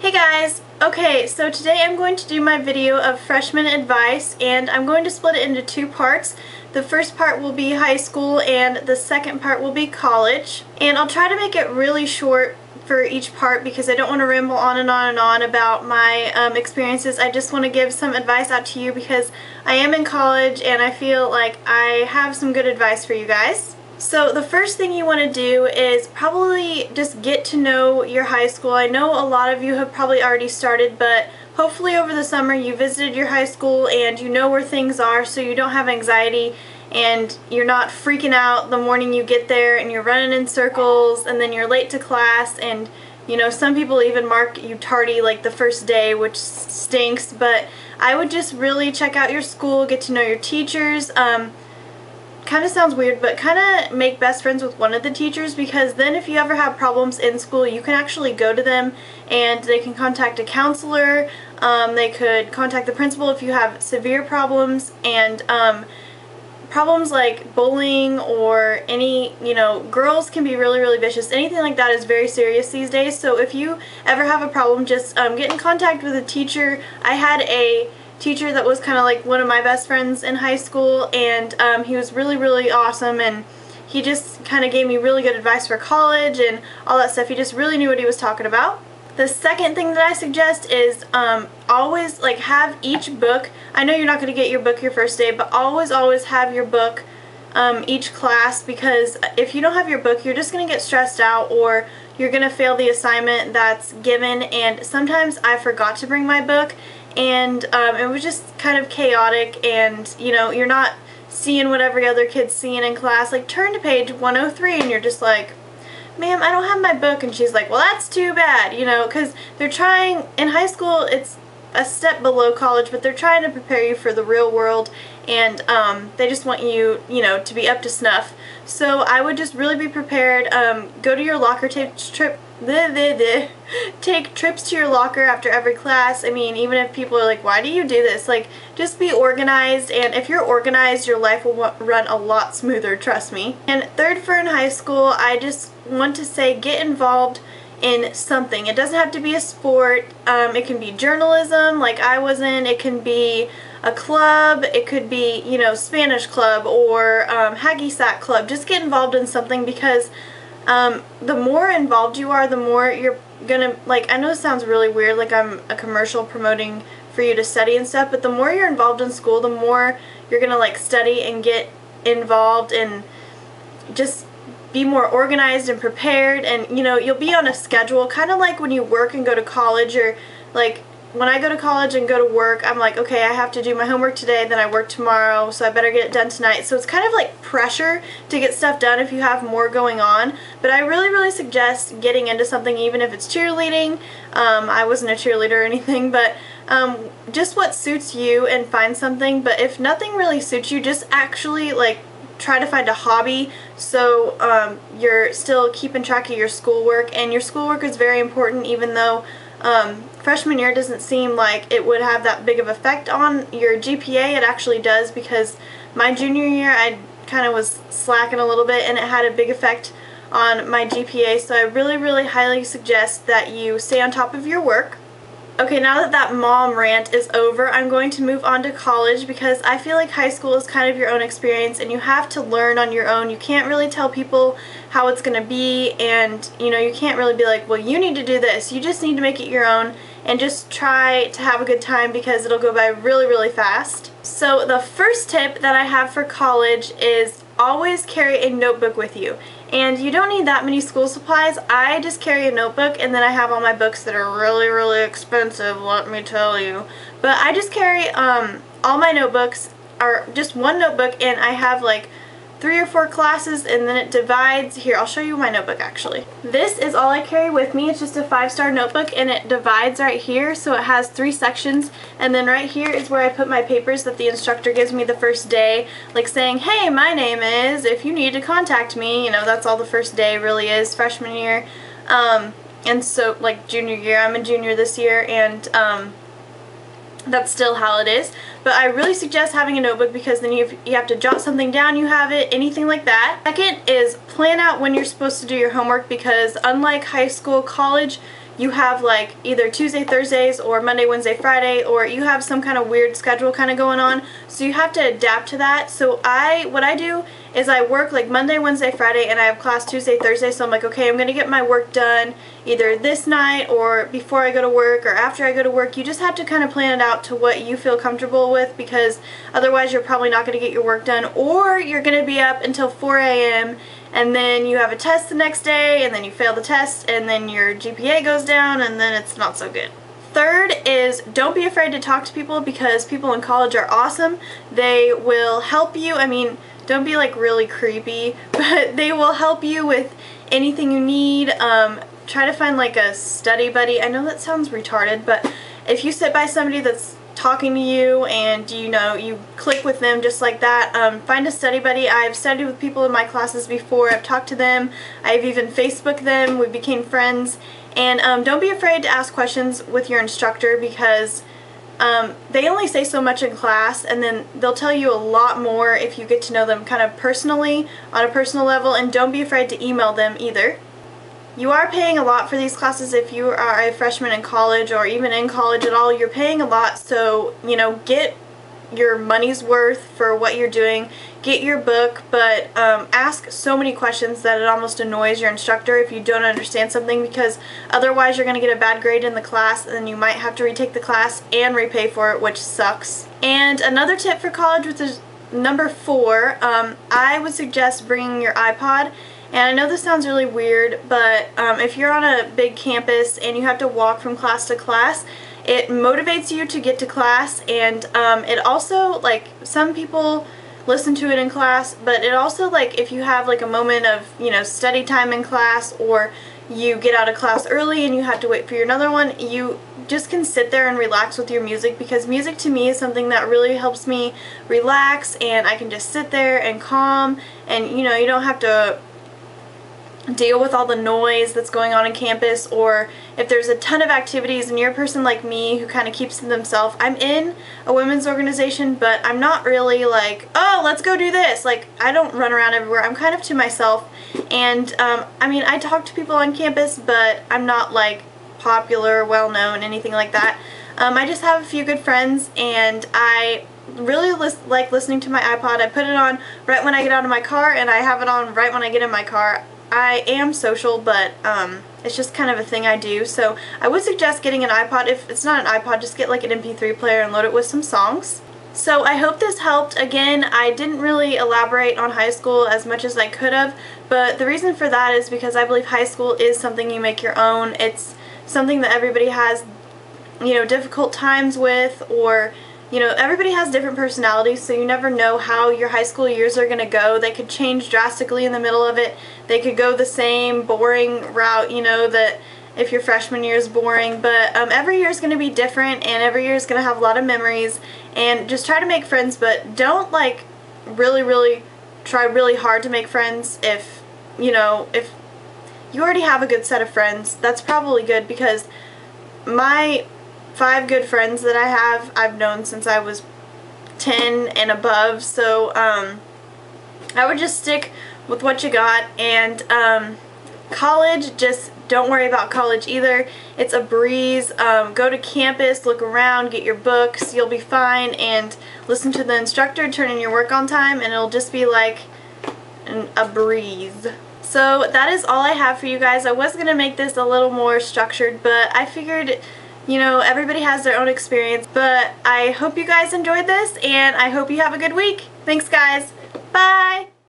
Hey guys! Okay, so today I'm going to do my video of freshman advice, and I'm going to split it into two parts. The first part will be high school and the second part will be college. And I'll try to make it really short for each part because I don't want to ramble on and on and on about my experiences. I just want to give some advice out to you because I am in college and I feel like I have some good advice for you guys. So the first thing you want to do is probably just get to know your high school. I know a lot of you have probably already started, but hopefully over the summer you visited your high school and you know where things are so you don't have anxiety and you're not freaking out the morning you get there and you're running in circles and then you're late to class, and you know, some people even mark you tardy like the first day, which stinks. But I would just really check out your school, get to know your teachers. Kind of sounds weird, but kind of make best friends with one of the teachers, because then if you ever have problems in school you can actually go to them and they can contact a counselor. They could contact the principal if you have severe problems, and problems like bullying or any, you know, girls can be really vicious. Anything like that is very serious these days. So if you ever have a problem, just get in contact with a teacher. I had a teacher that was kind of like one of my best friends in high school, and he was really awesome, and he just kind of gave me really good advice for college and all that stuff. He just really knew what he was talking about. The second thing that I suggest is always have each book. I know you're not going to get your book your first day, but always have your book each class, because if you don't have your book you're just going to get stressed out or you're going to fail the assignment that's given. And sometimes I forgot to bring my book, and it was just kind of chaotic, and you know, you're not seeing what every other kid's seeing in class. Like, turn to page 103 and you're just like, ma'am, I don't have my book. And she's like, well, that's too bad, you know, because they're trying, in high school it's a step below college, but they're trying to prepare you for the real world, and they just want you, you know, to be up to snuff. So I would just really be prepared. Go to your locker, take trips to your locker after every class. I mean, even if people are like, why do you do this? Like, just be organized, and if you're organized your life will run a lot smoother, trust me. And third, for in high school, I just want to say get involved in something. It doesn't have to be a sport. It can be journalism like I was in. It can be a club. It could be, you know, Spanish club or hacky sack club. Just get involved in something, because the more involved you are, the more you're gonna, like, I know this sounds really weird, like I'm a commercial promoting for you to study and stuff, but the more you're involved in school, the more you're gonna like study and get involved and just be more organized and prepared. And you know, you'll be on a schedule, kind of like when you work and go to college, or like when I go to college and go to work, I'm like, okay, I have to do my homework today, then I work tomorrow, so I better get it done tonight. So it's kind of like pressure to get stuff done if you have more going on. But I really suggest getting into something, even if it's cheerleading. I wasn't a cheerleader or anything, but just what suits you, and find something. But if nothing really suits you, just actually like try to find a hobby, so you're still keeping track of your schoolwork. And your schoolwork is very important, even though freshman year doesn't seem like it would have that big of effect on your GPA. It actually does, because my junior year I kind of was slacking a little bit and it had a big effect on my GPA. So I really highly suggest that you stay on top of your work. Okay, now that that mom rant is over, I'm going to move on to college, because I feel like high school is kind of your own experience and you have to learn on your own. You can't really tell people how it's going to be, and you know, you can't really be like, well, you need to do this. You just need to make it your own and just try to have a good time, because it'll go by really fast. So the first tip that I have for college is always carry a notebook with you. And you don't need that many school supplies. I just carry a notebook, and then I have all my books that are really expensive, let me tell you. But I just carry all my notebooks, are just one notebook, and I have like 3 or 4 classes, and then it divides. Here, I'll show you my notebook actually. This is all I carry with me. It's just a 5-star notebook, and it divides right here, so it has 3 sections, and then right here is where I put my papers that the instructor gives me the first day, like saying, hey, my name is, if you need to contact me. You know, that's all the first day really is, freshman year. And so like junior year, I'm a junior this year, and that's still how it is. But I really suggest having a notebook, because then you have to jot something down, you have it, anything like that. Second is plan out when you're supposed to do your homework, because unlike high school, college, you have like either Tuesday, Thursdays, or Monday, Wednesday, Friday, or you have some kind of weird schedule kind of going on, so you have to adapt to that. So what I do is I work like Monday, Wednesday, Friday, and I have class Tuesday, Thursday, so I'm like, okay, I'm going to get my work done either this night or before I go to work or after I go to work. You just have to kind of plan it out to what you feel comfortable with, because otherwise you're probably not going to get your work done, or you're going to be up until 4 a.m. and then you have a test the next day, and then you fail the test, and then your GPA goes down, and then it's not so good. Third is, don't be afraid to talk to people, because people in college are awesome. They will help you. I mean, don't be like really creepy, but they will help you with anything you need. Try to find like a study buddy. I know that sounds retarded, but if you sit by somebody that's talking to you and you click with them just like that, find a study buddy. I've studied with people in my classes before. I've talked to them. I've even Facebooked them. We became friends. And don't be afraid to ask questions with your instructor, because they only say so much in class, and then they'll tell you a lot more if you get to know them kind of personally, on a personal level. And don't be afraid to email them either. You are paying a lot for these classes if you are a freshman in college, or even in college at all. You're paying a lot, so get your money's worth for what you're doing. Get your book, but ask so many questions that it almost annoys your instructor if you don't understand something, because otherwise you're going to get a bad grade in the class, and then you might have to retake the class and repay for it, which sucks. And another tip for college, which is number 4, I would suggest bringing your iPod. And I know this sounds really weird, but if you're on a big campus and you have to walk from class to class, it motivates you to get to class, and it also, like, some people listen to it in class, but it also, like, if you have like a moment of study time in class, or you get out of class early and you have to wait for your another one, you just can sit there and relax with your music, because music to me is something that really helps me relax, and I can just sit there and calm, and you don't have to deal with all the noise that's going on campus. Or if there's a ton of activities and you're a person like me who kind of keeps to themselves. I'm in a women's organization, but I'm not really like, oh, let's go do this. Like, I don't run around everywhere. I'm kind of to myself, and I mean, I talk to people on campus, but I'm not like popular, well-known, anything like that. I just have a few good friends, and I really like listening to my iPod. I put it on right when I get out of my car, and I have it on right when I get in my car. I am social, but it's just kind of a thing I do. So I would suggest getting an iPod. If it's not an iPod, just get like an MP3 player and load it with some songs. So I hope this helped. Again, I didn't really elaborate on high school as much as I could have, but the reason for that is because I believe high school is something you make your own. It's something that everybody has, difficult times with, or everybody has different personalities, so you never know how your high school years are going to go. They could change drastically in the middle of it. They could go the same boring route, that if your freshman year is boring. But every year is going to be different, and every year is going to have a lot of memories. And just try to make friends, but don't like really try really hard to make friends. If if you already have a good set of friends, that's probably good, because my 5 good friends that I have, I've known since I was 10 and above, so I would just stick with what you got. And college, just don't worry about college either. It's a breeze. Go to campus, look around, get your books, you'll be fine, and listen to the instructor, turn in your work on time, and it'll just be like a breeze. So that is all I have for you guys. I was going to make this a little more structured, but I figured everybody has their own experience. But I hope you guys enjoyed this, and I hope you have a good week. Thanks, guys. Bye!